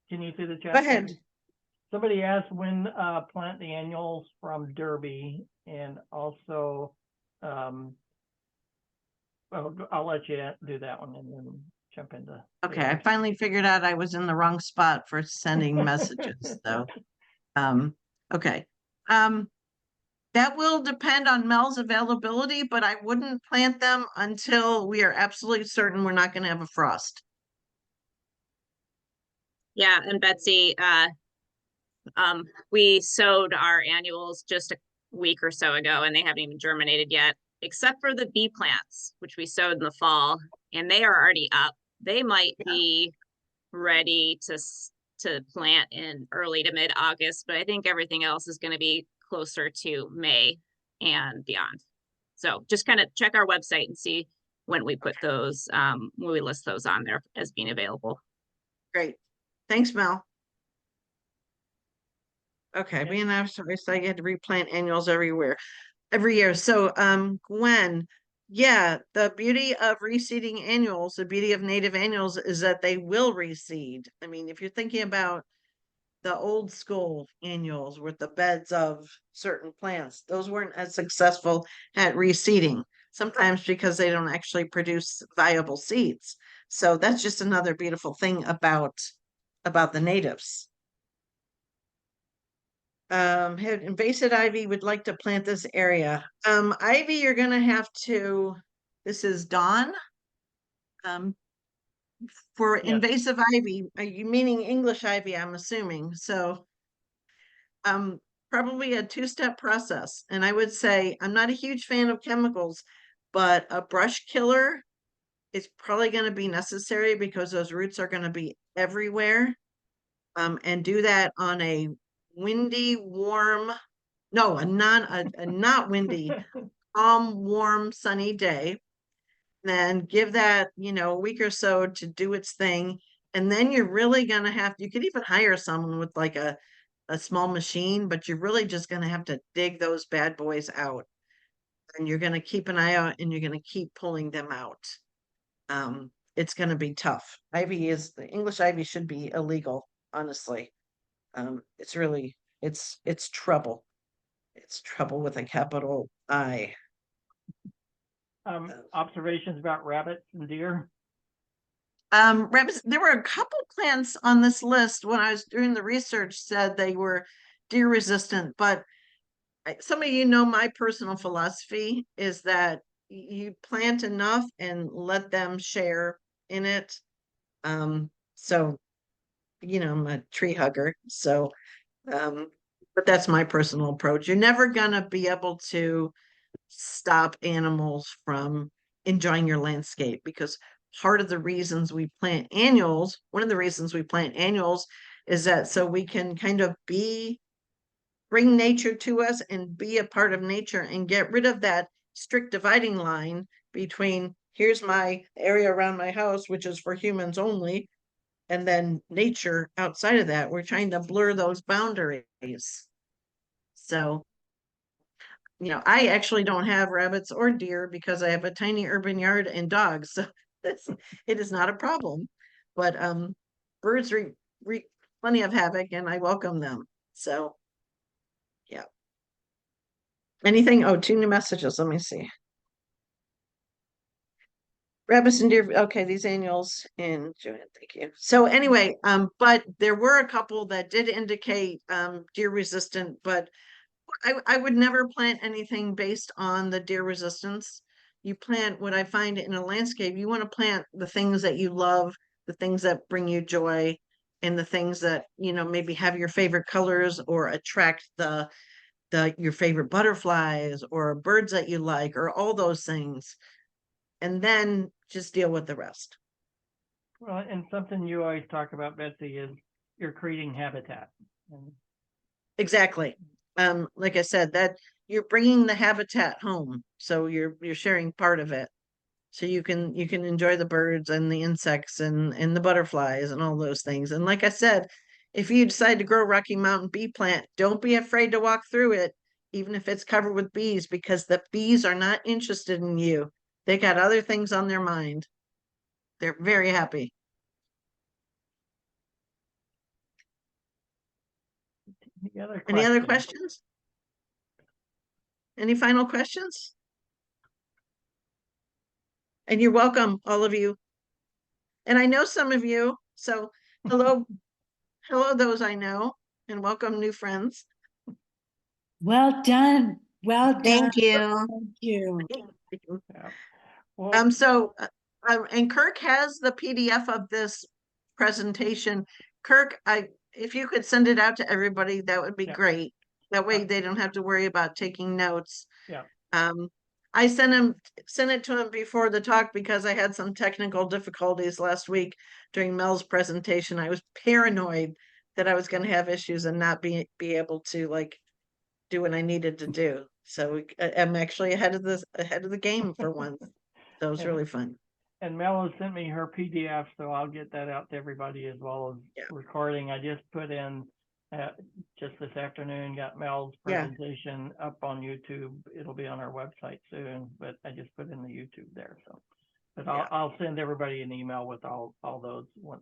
can you see the chat? Go ahead. Somebody asked when plant the annuals from Derby, and also, well, I'll let you do that one and then jump into. the Okay, I others. finally figured out I was in the wrong spot for sending messages, though. Okay. That will depend on Mel's availability, but I wouldn't plant them until we are absolutely certain we're not going to have a frost. Yeah, and Betsy, we sowed our annuals just a week or so ago, and they haven't even germinated yet, except for the bee plants, which we sowed in the fall, and they are already up. They might be ready to plant in early to mid-August, but I think everything else is going to be closer to May and beyond. So just kind of check our website and see when we put those, when we list those on there as being available. Great. Thanks, Mel. Okay, Yeah. being sorry, so you had to replant annuals every year. So, Gwen, yeah, the beauty of reseeding annuals, the beauty of native annuals is that they will reseed. I mean, if you're thinking about the old school annuals with the beds of certain plants, those weren't as successful at reseeding, sometimes because they don't actually produce viable seeds. So that's just another beautiful thing about the natives. Invasive ivy would like to plant this area. Ivy, you're gonna have to, this is Dawn. For Yes. invasive ivy, are you meaning English ivy, I'm assuming, so probably a two-step process. And I would say, I'm not a huge fan of chemicals, but a brush killer is probably gonna be necessary because those roots are gonna be everywhere. And do that on a windy, warm, no, a not windy, calm, warm, sunny day. Then give that, a week or so to do its thing. And then you're really gonna have, you could even hire someone with like a small machine, but you're really just gonna have to dig those bad boys out. And you're gonna keep an eye out and you're gonna keep pulling them out. It's gonna be tough. The English ivy should be illegal, honestly. It's really, it's trouble. It's trouble with a capital I. Observations about rabbits and deer. Rabbits, there were a couple plants on this list when I was doing the research said they were deer resistant, but some of you know my personal philosophy is that you plant enough and let them share in it. So, I'm a tree hugger, so but that's my personal approach. You're never gonna be able to stop animals from enjoying your landscape because part of the reasons we plant annuals, one of the reasons we plant annuals is that so we can kind of bring nature to us and be a part of nature and get rid of that strict dividing line between here's my area around my house, which is for humans only, and then nature outside of that. We're trying to blur those boundaries. So, I actually don't have rabbits or deer because I have a tiny urban yard and dogs. So it is not a problem. But birds wreak plenty of havoc and I welcome them. So, yeah. Anything? Oh, 2 new messages. Let me see. Rabbits and deer, okay, these annuals in June, thank you. So anyway, but there were a couple that did indicate deer resistant, but I would never plant anything based on the deer resistance. You plant what I find in a landscape, you want to plant the things that you love, the things that bring you joy, and the things that, maybe have your favorite colors or attract your favorite butterflies or birds that you like, or all those things. And then just deal with the rest. Well, and something you always talk about, Betsy, is you're creating habitat. Exactly. Like I said, that you're bringing the habitat home, so you're sharing part of it, so you can enjoy the birds and the insects and the butterflies and all those things. And like I said, if you decide to grow Rocky Mountain bee plant, don't be afraid to walk through it, even if it's covered with bees, because the bees are not interested in you. They got other things on their mind. They're very happy. Any other questions? Any final questions? And you're welcome, all of you. And I know some of you, so hello, those I know, and welcome new friends. Well done. Well done. Thank you. Thank you. Yeah. Well, So, and Kirk has the PDF of this presentation. Kirk, if you could send it out to everybody, that would be Yeah. great. That way they don't have to worry about taking notes. Yeah. I sent it to him before the talk because I had some technical difficulties last week during Mel's presentation. I was paranoid that I was going to have issues and not be able to do what I needed to do. So I'm actually ahead of the game for once. So it was really fun. And Mel has sent me her PDF, so I'll get that out to everybody as well as recording. I just put in just this afternoon, got Mel's presentation up on YouTube. It'll be on our website soon, but I just put in the YouTube there. So, but I'll send everybody an email with all those once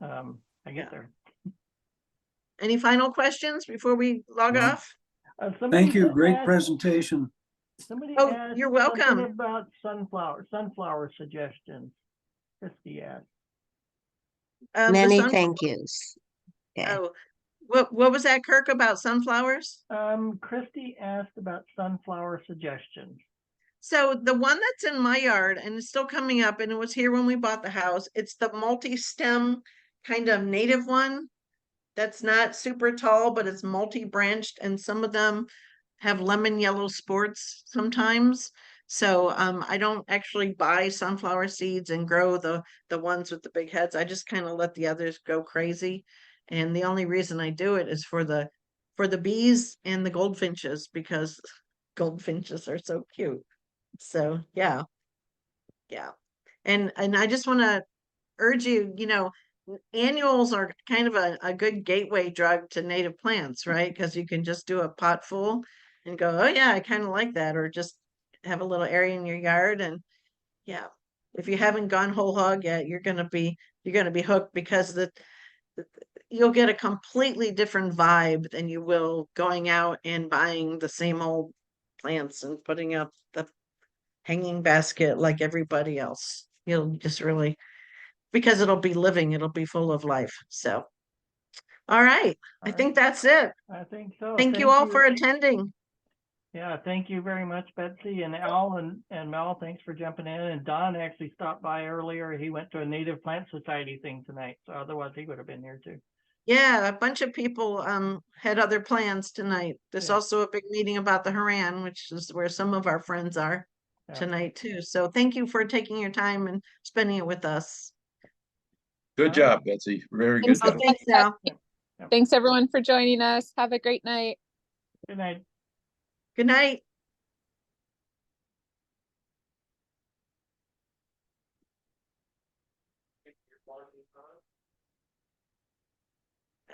I get there. Any final questions before we log off? Thank you. Great presentation. Somebody Oh, asked you're welcome. something about sunflower suggestions. Christy asked. Many thank yous. Okay. Oh, what was that, Kirk, about sunflowers? Christy asked about sunflower suggestions. So the one that's in my yard and it's still coming up, and it was here when we bought the house, it's the multi-stem kind of native one that's not super tall, but it's multi-branched, and some of them have lemon yellow sports sometimes. So I don't actually buy sunflower seeds and grow the ones with the big heads. I just kind of let the others go crazy. And the only reason I do it is for the bees and the goldfinches, because goldfinches are so cute. So yeah. And I just want to urge you, annuals are kind of a good gateway drug to native plants, right? Because you can just do a pot full and go, oh yeah, I kind of like that, or just have a little area in your yard. And yeah, if you haven't gone whole hog yet, you're gonna be hooked, because you'll get a completely different vibe than you will going out and buying the same old plants and putting up the hanging basket like everybody else. You'll just really, because it'll be living, it'll be full of life. So, all right. I think that's it. I think so. Thank you all for attending. Yeah, thank you very much, Betsy, and Al and Mel. Thanks for jumping in. And Don actually stopped by earlier. He went to a Native Plant Society thing tonight, so otherwise he would have been here too. Yeah, a bunch of people had other plans tonight. There's Yeah. also a big meeting about the Haran, which is where some of our friends are tonight too. So thank you for taking your time and spending it with us. Good job, Betsy. Very good Thanks, job. Thanks, Al. Thanks everyone for joining us. Have a great night. Good night. Good night.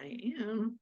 I am.